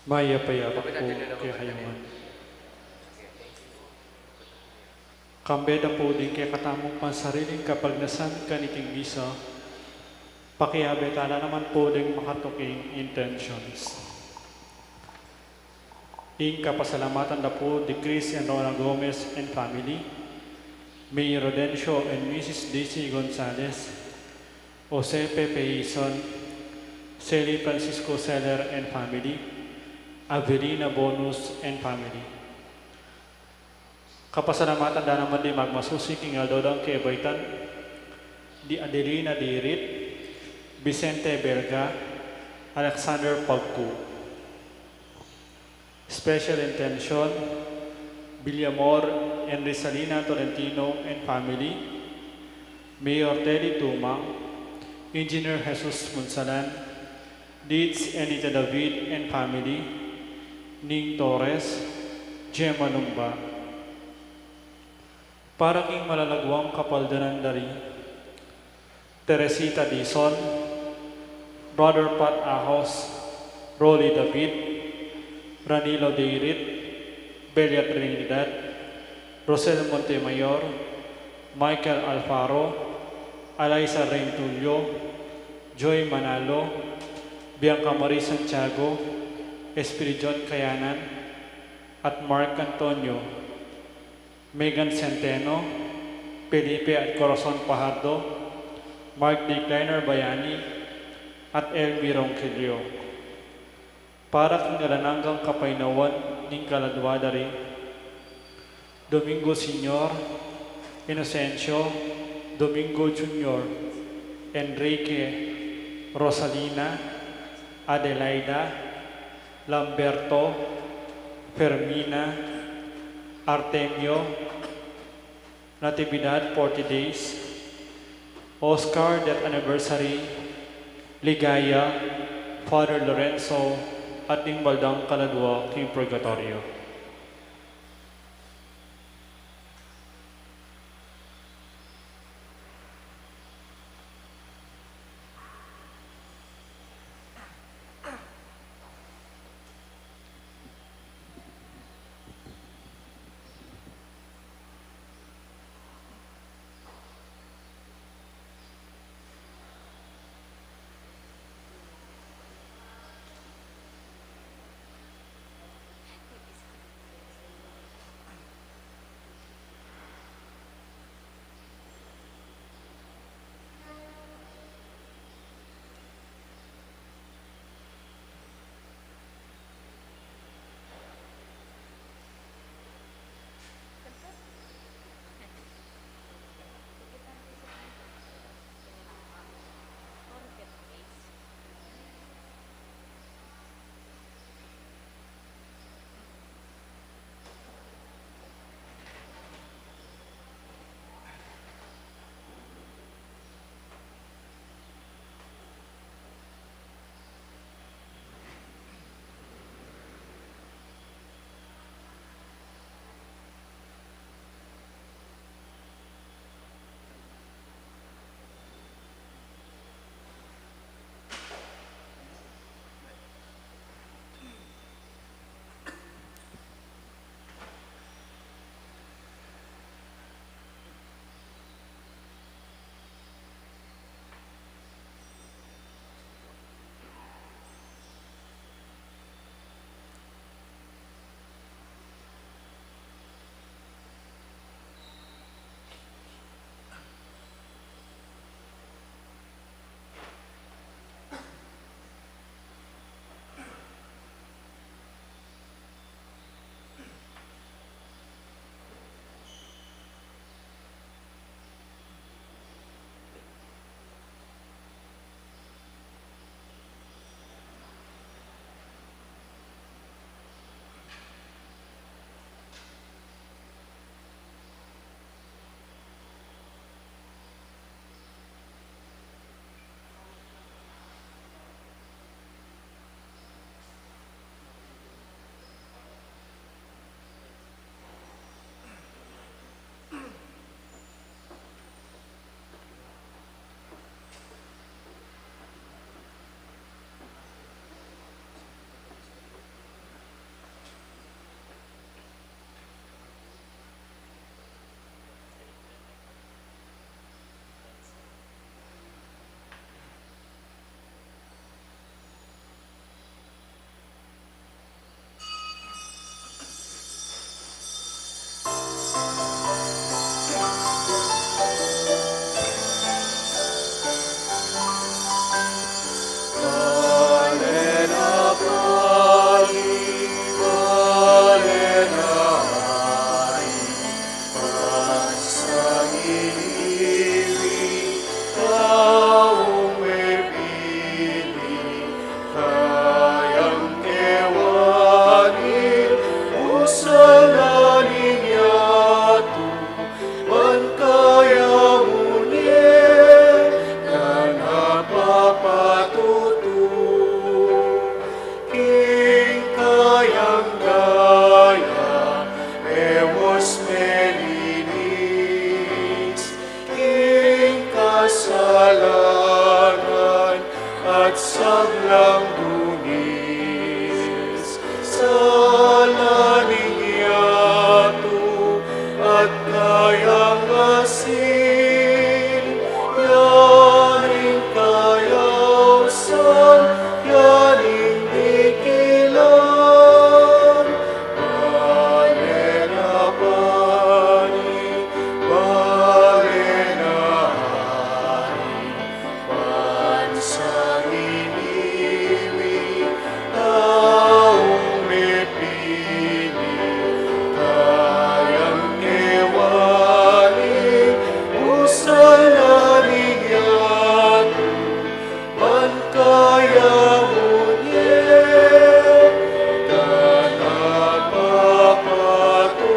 Maya-payapa po kay kayaman. Kambeda po din kay katamong pansariling kapag nasan kaniting misa, pakiabetala naman po din makatuking intentions. Ing kapasalamatan na po di Chris and Rona Gomez and family, Mayor Rodencio and Mrs. Daisy Gonzalez, Jose Pepe Ison, Sally Francisco Seller and family, Avelina Bonus and family. Kapasalamatan na naman di magmasusi king aldodang kay Baitan, di Adelina di Rit, Vicente Berga, Alexander Pagku. Special intention, Villamor and Rizalina Tolentino and family, Mayor Teddy Tuma, Engineer Jesus Munsalan, Deeds and Ita David and family, Ning Torres, Gemma Lumba. Para king malalagwang kapaldanan dari, Teresita Dison, Brother Pat Ahos, Rolly David, Ranilo Deirit, Belia Trinidad, Rosel Montemayor, Michael Alfaro, Alaisa Rentulio, Joy Manalo, Bianca Marie Santiago, Espirijon Kayanan, at Mark Antonio, Megan Centeno, Felipe at Corazon Pajardo, Mark D. Kleiner Bayani, at Elvi Ronquillo. Para kung nalananggang kapainawan ng kaladwadari, Domingo Sr., Inocencio, Domingo Jr., Enrique, Rosalina, Adelaida, Lamberto, Fermina, Artemio, Natividad 40 days, Oscar death anniversary, Ligaya, Father Lorenzo, at Baldang Kaladwa, King Purgatorio. kasalanan at sablang dungis sa laning yato at kayang asin yaring kayawsan yaring dikilan Balena pani Balena hari Bansang iniwi taong mepini kayang kewani usalaning yatu man kaya hunye dan napapatutu.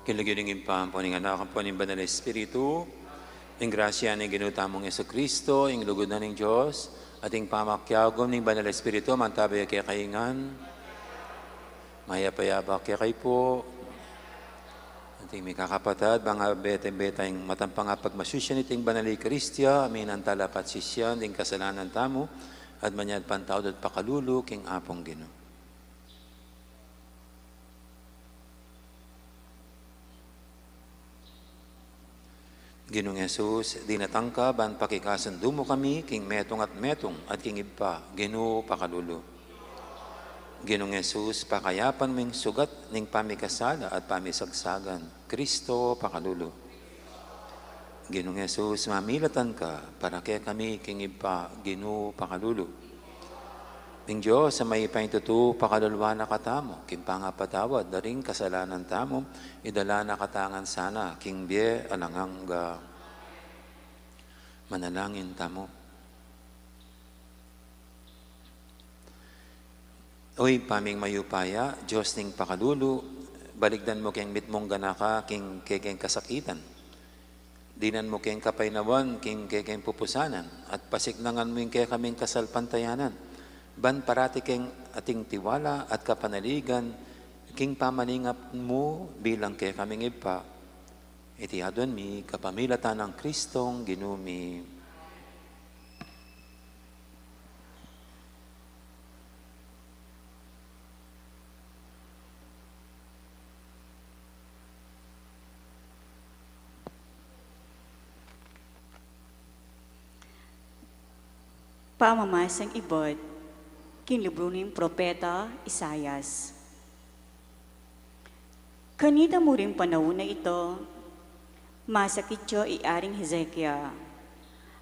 Kinlagyan ng impam po ng anak po ng Banal na Espiritu, ang grasya ng ginutamong Yesu Kristo, ang lugod na ng Diyos, at ang pamakyagom ng Banal na Espiritu, mantabay kaya kaingan, mayapayaba kaya kay po, at may kakapatad, mga bete-beta yung matampang pagmasusyan iting Banal na Kristya, amin ang talapat sisyan, ng kasalanan tamo, at manyad pantawad at pakalulu, king apong Ginoo. Ginong Jesus, di natangka, ban pakikasundo mo kami, king metong at king ipa, Ginoo pakalulu. Ginong Jesus, pakayapan mong sugat ning pamikasala at pamisagsagan, Kristo pakalulu. Ginong Jesus, mamilatan ka, para kaya kami, king ipa, Ginoo pakalulu. Ning Diyos, sa may paintutu, pakalulwa na katamo, king pangapatawad, daring kasalanan tamo, idala na katangan sana, king bie alangangga. Manalangin tamo. Oy, paming mayupaya, Diyos ning pakalulu, baligdan mo keng mitmong ganaka, king kekeng kasakitan. Dinan mo keng kapainawan, king kekeng pupusanan, at pasiknangan mo yung kaya kaming kasalpantayanan. Ban parati keng ating tiwala at kapanaligan, king pamaningap mo bilang kaya kaming ipa. Iti adon mi, kapamilatan ng Kristong ginumi. Pamamasang ibot, kinlibro ng Propeta Isayas. Kanida mo rin panahon na ito, masakit siya iaring Hezekia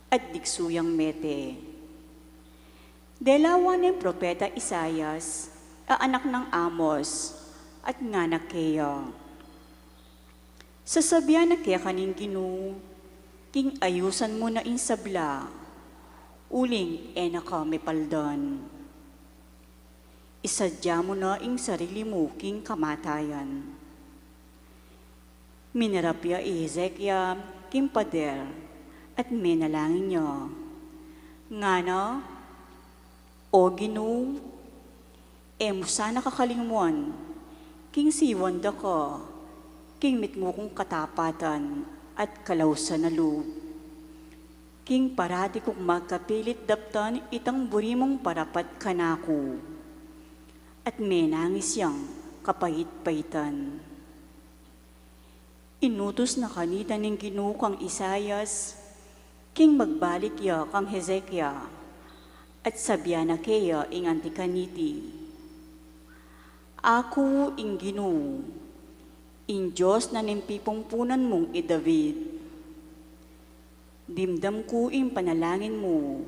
at diksuyang mete. Dalawa ng Propeta Isayas, anak ng Amos at nganak kaya. Sasabihan na kaya kaning Ginoo, king ayusan mo na insabla, uling enaka may paldan. Isadya mo na ing sarili mo king kamatayan. Minarapya Hezekia king pader at menalangin niya. Ngana, o Ginoo, mo sana kakalimuan, king siwanda ka, king mitmo kong katapatan at kalawsan na loob. King parati kong magkapilit daptan itang burimong parapat kanako. At menangis siyang kapait-paitan. Inutos na kanita ng Ginoo kang Isayas, king magbalik ya kang Hezekia, at sabya na kaya ing antikaniti. Ako ing Ginoo, ing Diyos na nimpipungpunan mong i-David. Dimdam ko ing panalangin mo,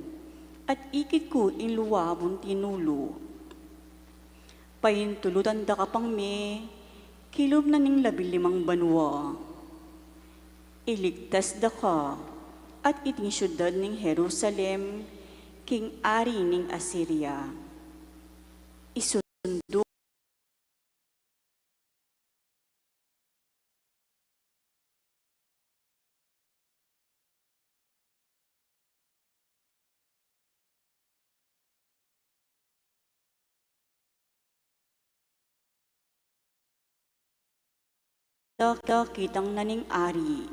at ikit ko ing luwabong tinulo. Pahintulutan da ka pang me, kilob na ning 15 banwa. Iligtas da ka, at iting syudad ning Jerusalem, king ari ning Assyria. Isundo kitang naning ari.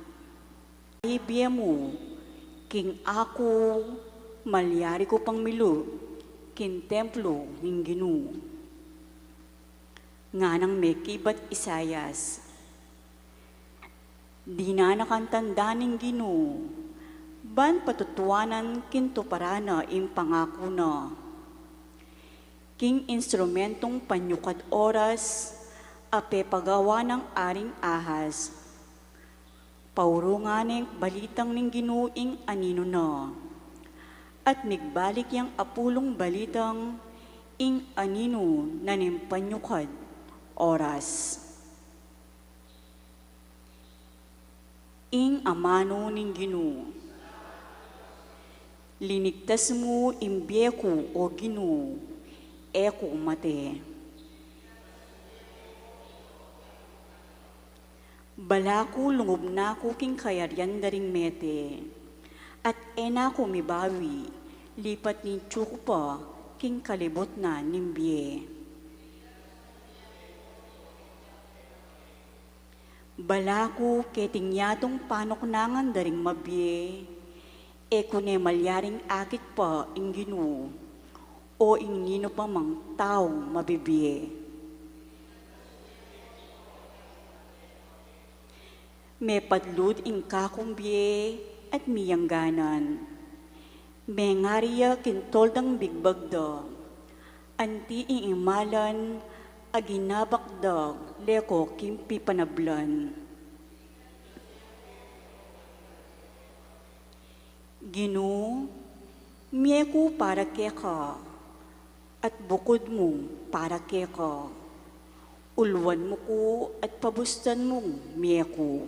Ibiya mo, king ako, malyari ko pang milu, kin templo ning Ginoo. Nga nang may kibat Isayas, di na nakantanda ning Ginoo, ban patutuanan kinto parana ing pangako na. King instrumentong panyukat oras, ape pagawa ng aring ahas. Paurunganing balitang ning Ginuing anino na. At migbalik yang apulong balitang ing anino na nimpanyukad oras. Ing amano ning Ginoo. Linigtas mo imbyeku o Ginoo, eko mate. Balaku lungob na ko king kayaryan daring mete, at ena ko mibawi, lipat ni tsuko pa king kalibot na nimbye. Balaku keting yatong panok nangan daring mabye, eko ne malyaring akit pa ing Ginoo, o ing nino pa mang tao mabibye. May padlud ing kakumbye at miyangganan. May ngariya kintoldang bigbagda, anti ing imalan aginabakdag leko kimpi panablan. Ginoo, miyeko para keka, at bukod mo para keka. Ulwan mo ko at pabustan mong miyeko.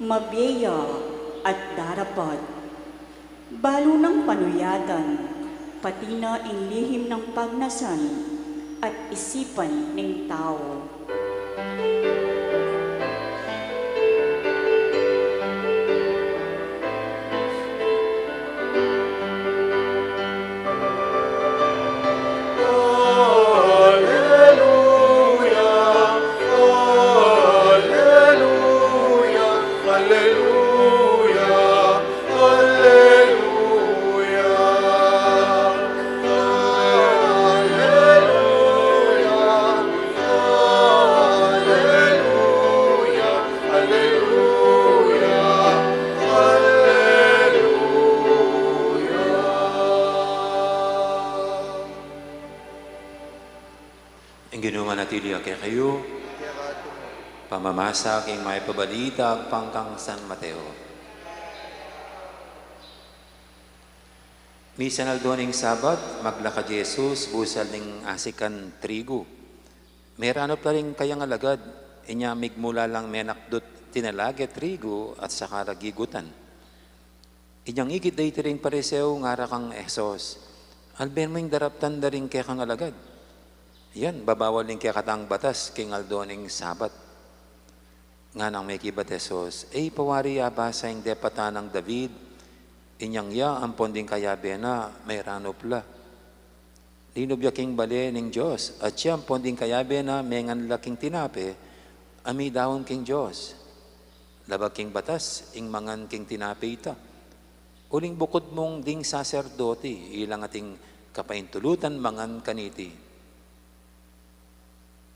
Mabiya at darapat, balo ng panuyadan, pati na ing lihim ng pagnasan at isipan ng tao. Kayo, pamamasa king may pabalita pangkang San Mateo. Misa naldoning Sabat, maglakad Jesus, busal ning asikan trigo. Merano pa rin kayang alagad, inya migmula lang menakdot tinalage trigo at saka ragigutan. Inyang ikit day tiring paresew ngara kang Esos, alben mo yung daraptan da rin kaya kang alagad. Yan, babawal ning kaya katang batas king aldoning Sabat. Nga nang may kibat Esos, pawari abasa yung depata ng David, inyang ya ang ponding kayabe na may ranopla. Linubya king bale ning Diyos, at siya ang ponding kayabe na may nganlaking tinape, ami dawon king Diyos. Labag king batas, ing mangan king tinape ita. Uling bukod mong ding saserdoti, ilang ating kapaintulutan mangan kaniti.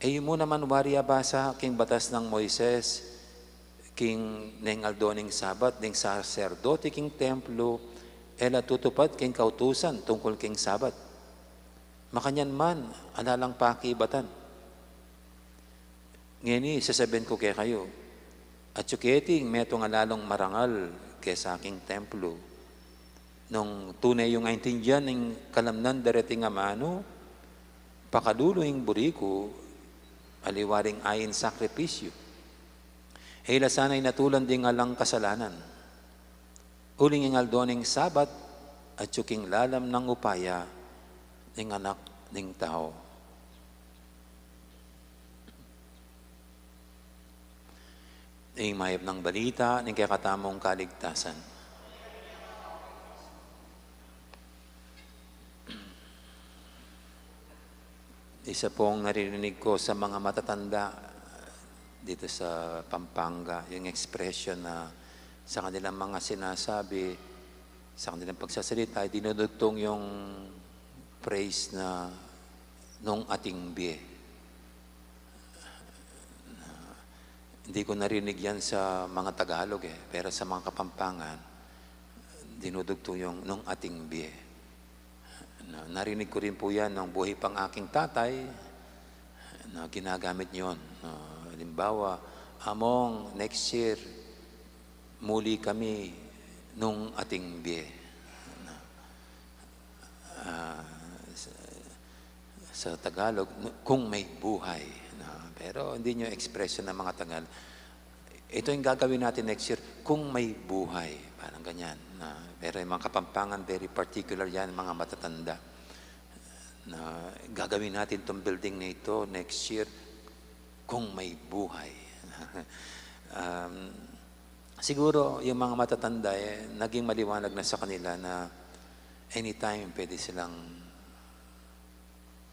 Mo naman wariya basa king batas ng Moises, king neng aldoning Sabat, ning saserdote king templo, ela tutupad king kautusan tungkol king Sabat. Makanyan man, analang pakibatan. Ngayon sasabihin ko kaya kayo, at yuketing meto nga lalong marangal kesa aking templo. Nung tunay yung aintindihan ng kalamnan darating nga mano, pakadulo yung buriko, aliwaring ayin sakripisyo. Hila sana'y natulan din nga lang kasalanan. Uling ingal doning sabat at yuking lalam ng upaya ng anak ng tao. Ang mayab ng balita ng kakatamong kaligtasan. Isa pong narinig ko sa mga matatanda dito sa Pampanga, yung expression na sa kanilang mga sinasabi, sa kanilang pagsasalita, dinudugtong yung phrase na nung ating biye. Hindi ko narinig yan sa mga Tagalog pero sa mga Kapampangan, dinudugtong yung nung ating biye. Narinig ko rin po yan ng buhay pang aking tatay na ginagamit yun. Halimbawa, among next year, muli kami nung ating biye. Sa Tagalog, kung may buhay. Pero hindi nyo expression ng mga Tagal. Ito yung gagawin natin next year, kung may buhay. Parang ganyan. Pero yung mga Kapampangan, very particular yan, mga matatanda. Na gagawin natin itong building na ito next year, kung may buhay. Siguro yung mga matatanda, naging maliwanag na sa kanila na anytime pwede silang